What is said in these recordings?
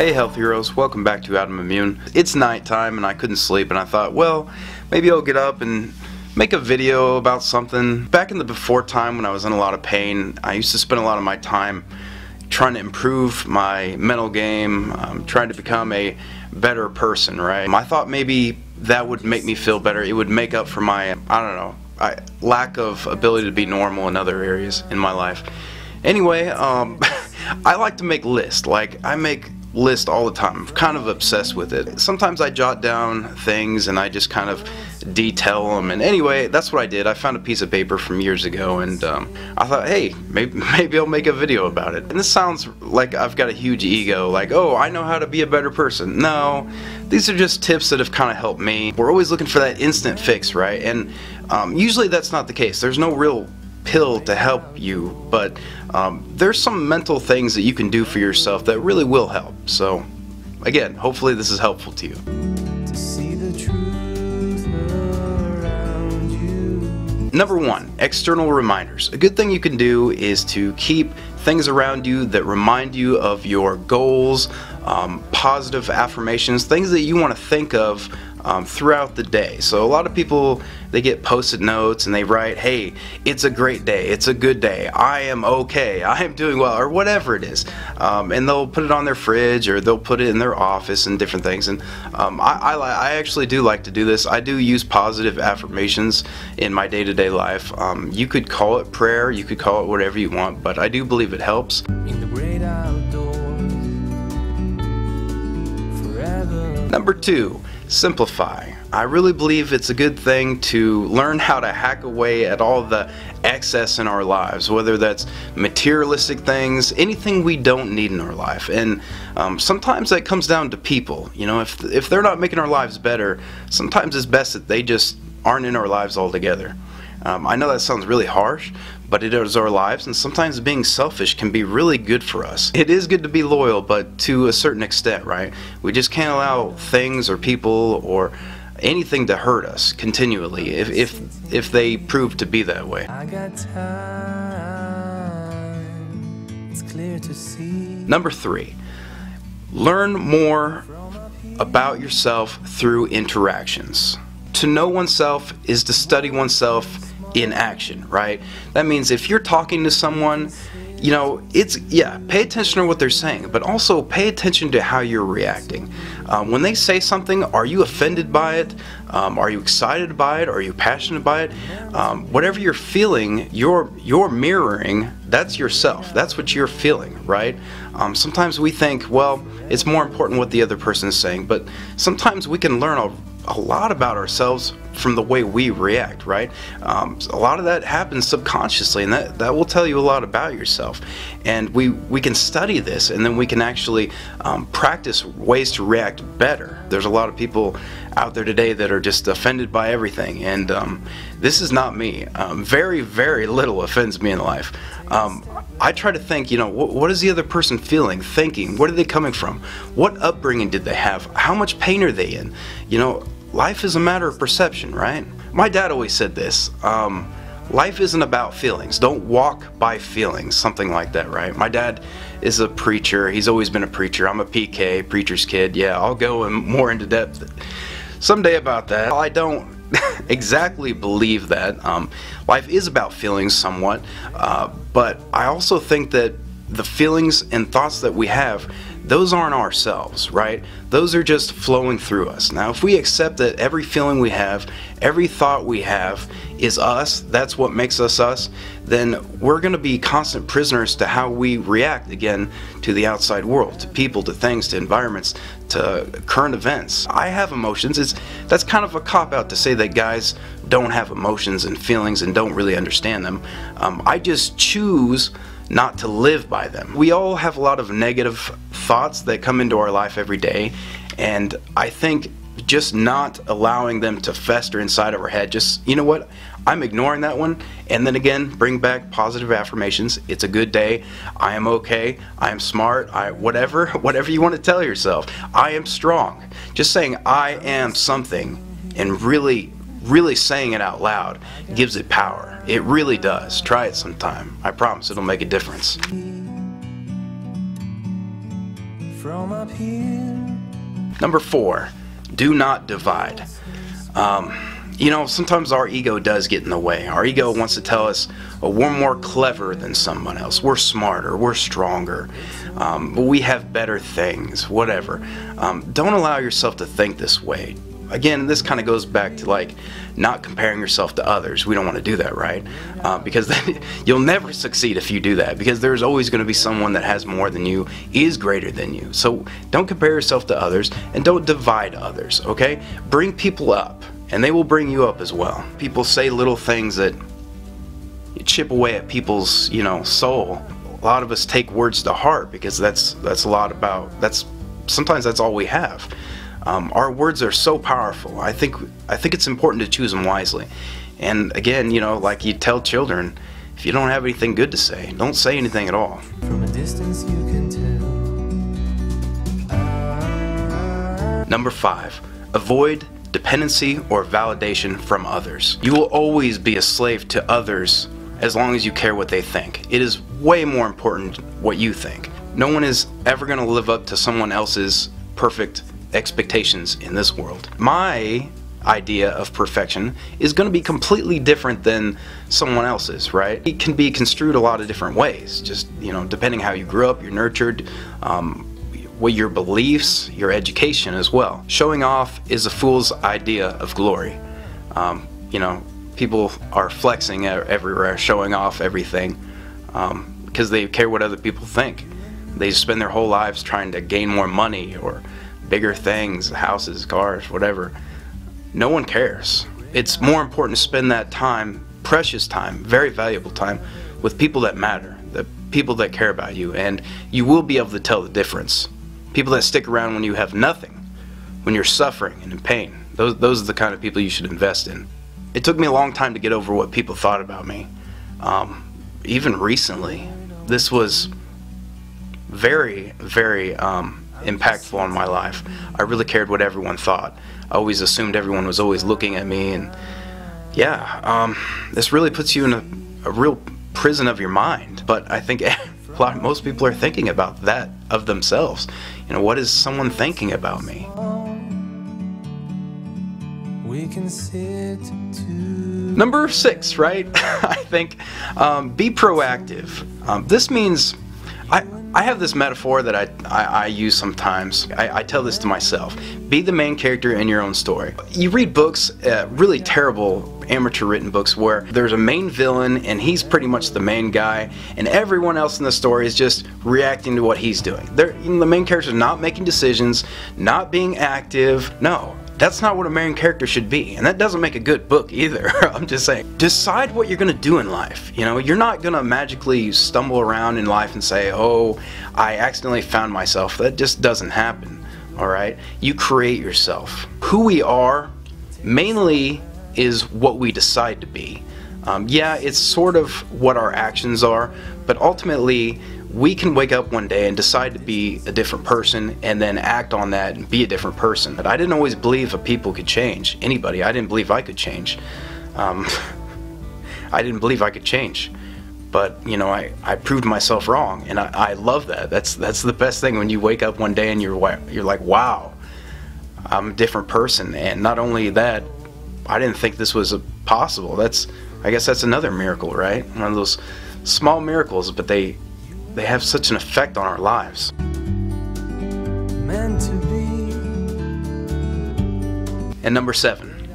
Hey Health Heroes, welcome back to Adamimmune. It's nighttime and I couldn't sleep and I thought, well, maybe I'll get up and make a video about something. Back in the before time when I was in a lot of pain, I used to spend a lot of my time trying to improve my mental game, trying to become a better person, right? I thought maybe that would make me feel better. It would make up for my, lack of ability to be normal in other areas in my life. Anyway, I like to make lists. I make lists all the time. I'm kind of obsessed with it. Sometimes I jot down things and I just kind of detail them. And anyway, that's what I did. I found a piece of paper from years ago and I thought, hey, maybe I'll make a video about it. And this sounds like I've got a huge ego, like, oh, I know how to be a better person. No, these are just tips that have kind of helped me. We're always looking for that instant fix, right? And usually that's not the case. There's no real pill to help you, but there's some mental things that you can do for yourself that really will help. So again, hopefully this is helpful to you. To see the truth around you. Number one, external reminders. A good thing you can do is to keep things around you that remind you of your goals, positive affirmations, things that you want to think of throughout the day. So a lot of people, they get post-it notes and they write, hey, it's a great day, it's a good day, I am okay, I am doing well, or whatever it is. And they'll put it on their fridge or they'll put it in their office and different things. And I actually do like to do this. I do use positive affirmations in my day-to-day life. You could call it prayer, you could call it whatever you want, but I do believe it helps. In the great outdoors, forever. Number two, simplify. I really believe it's a good thing to learn how to hack away at all the excess in our lives, whether that's materialistic things, anything we don't need in our life. And sometimes that comes down to people. You know, if they're not making our lives better, sometimes it's best that they just aren't in our lives altogether. I know that sounds really harsh, but it is our lives, and sometimes being selfish can be really good for us. It is good to be loyal, but to a certain extent, right? We just can't allow things or people or anything to hurt us continually if they prove to be that way. I got time, it's clear to see. Number three, learn more about yourself through interactions. To know oneself is to study oneself in action, right? That means if you're talking to someone, you know, pay attention to what they're saying, but also pay attention to how you're reacting. When they say something, are you offended by it? Are you excited by it? Are you passionate by it? Whatever you're feeling, you're mirroring. That's yourself. That's what you're feeling, right? Sometimes we think, well, it's more important what the other person is saying, but sometimes we can learn a lot about ourselves from the way we react, right? A lot of that happens subconsciously, and that will tell you a lot about yourself. And we can study this, and then we can actually practice ways to react better. There's a lot of people out there today that are just offended by everything, and this is not me. Very, very little offends me in life. I try to think, you know, what is the other person feeling, thinking? What are they coming from? What upbringing did they have? How much pain are they in? You know, life is a matter of perception, right? My dad always said this, life isn't about feelings. Don't walk by feelings, something like that, right? My dad is a preacher. He's always been a preacher. I'm a PK, preacher's kid. Yeah, I'll go more into depth someday about that. I don't exactly believe that. Life is about feelings somewhat, but I also think that the feelings and thoughts that we have, those aren't ourselves, right? Those are just flowing through us. Now, if we accept that every feeling we have, every thought we have is us, that's what makes us, then we're going to be constant prisoners to how we react again to the outside world, to people, to things, to environments, to current events. I have emotions. That's kind of a cop-out to say that guys don't have emotions and feelings and don't really understand them. I just choose not to live by them. We all have a lot of negative thoughts that come into our life every day, and I think just not allowing them to fester inside of our head, just, you know what, I'm ignoring that one, and then again, bring back positive affirmations. It's a good day, I am okay, I am smart, whatever you want to tell yourself. I am strong. Just saying I am something and really saying it out loud gives it power. It really does. Try it sometime. I promise it'll make a difference. from up here. Number 4, do not divide. You know, sometimes our ego does get in the way. Our ego wants to tell us, oh, we're more clever than someone else. We're smarter. We're stronger. But we have better things, whatever. Don't allow yourself to think this way. Again, this kind of goes back to like not comparing yourself to others. We don't want to do that, right? Because then you'll never succeed if you do that, because there's always going to be someone that has more than you, is greater than you. So don't compare yourself to others, and don't divide others, okay? Bring people up, and they will bring you up as well. People say little things that chip away at people's, you know, soul. A lot of us take words to heart because that's a lot about, sometimes that's all we have. Our words are so powerful. I think it's important to choose them wisely. And again, you know, like you tell children, if you don't have anything good to say, don't say anything at all. From a distance you can tell. Number 5, avoid dependency or validation from others. You will always be a slave to others as long as you care what they think. It is way more important what you think. No one is ever going to live up to someone else's perfect expectations in this world. My idea of perfection is going to be completely different than someone else's, right? It can be construed a lot of different ways, just, you know, depending how you grew up, you're nurtured, what your beliefs, your education as well. Showing off is a fool's idea of glory. You know, people are flexing everywhere, showing off everything, because they care what other people think. They spend their whole lives trying to gain more money or bigger things, houses, cars, whatever. No one cares. It's more important to spend that time, precious time, very valuable time, with people that matter, the people that care about you, and you will be able to tell the difference. People that stick around when you have nothing, when you're suffering and in pain. Those are the kind of people you should invest in. It took me a long time to get over what people thought about me. Even recently, this was very, very impactful on my life. I really cared what everyone thought. I always assumed everyone was always looking at me, and yeah, this really puts you in a real prison of your mind. But I think most people are thinking about that of themselves. You know, what is someone thinking about me? We can sit to Number 6, right? I think be proactive. This means I have this metaphor that I use sometimes. I tell this to myself. Be the main character in your own story. You read books, really terrible amateur written books, where there's a main villain and he's pretty much the main guy, and everyone else in the story is just reacting to what he's doing. The main character's not making decisions, not being active. No. That's not what a main character should be, and that doesn't make a good book either. I'm just saying, decide what you're gonna do in life. You know, you're not gonna magically stumble around in life and say, oh, I accidentally found myself. That just doesn't happen, all right? You create yourself. Who we are mainly is what we decide to be. Yeah, it's sort of what our actions are, but ultimately we can wake up one day and decide to be a different person and then act on that and be a different person. But I didn't always believe that people could change. Anybody. I didn't believe I could change. I didn't believe I could change. But, you know, I proved myself wrong, and I love that. That's the best thing, when you wake up one day and you're like, wow, I'm a different person. And not only that, I didn't think this was possible. I guess that's another miracle, right? One of those small miracles, but they have such an effect on our lives. meant to be. And number 7,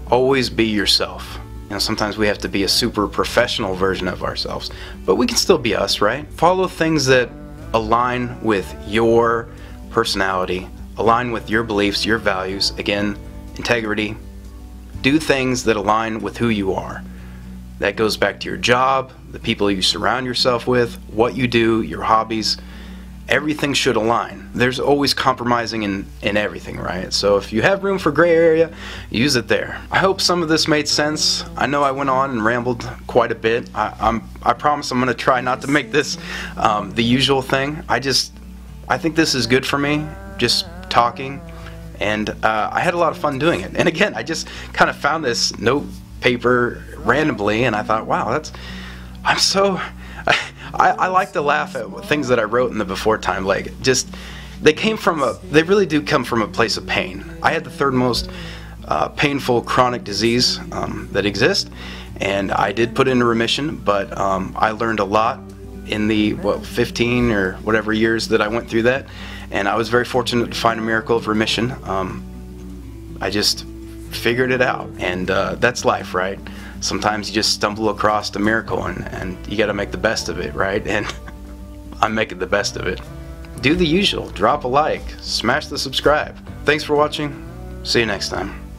always be yourself. You know, sometimes we have to be a super professional version of ourselves, but we can still be us, right? Follow things that align with your personality, align with your beliefs, your values. Again, integrity. Do things that align with who you are. That goes back to your job, the people you surround yourself with, what you do, your hobbies. Everything should align. There's always compromising in everything, right? So if you have room for gray area, use it there. I hope some of this made sense. I know I went on and rambled quite a bit. I promise I'm going to try not to make this the usual thing. I think this is good for me, just talking. And I had a lot of fun doing it. And again, I just kind of found this note paper randomly, and I thought, wow, I like to laugh at things that I wrote in the before time, like just, they really do come from a place of pain. I had the third most painful chronic disease that exists, and I did put into remission, but I learned a lot in the 15 or whatever years that I went through that, and I was very fortunate to find a miracle of remission. I just figured it out, and that's life, right? Sometimes you just stumble across a miracle, and you got to make the best of it, right? And I'm making the best of it. Do the usual, drop a like, smash the subscribe. Thanks for watching, see you next time.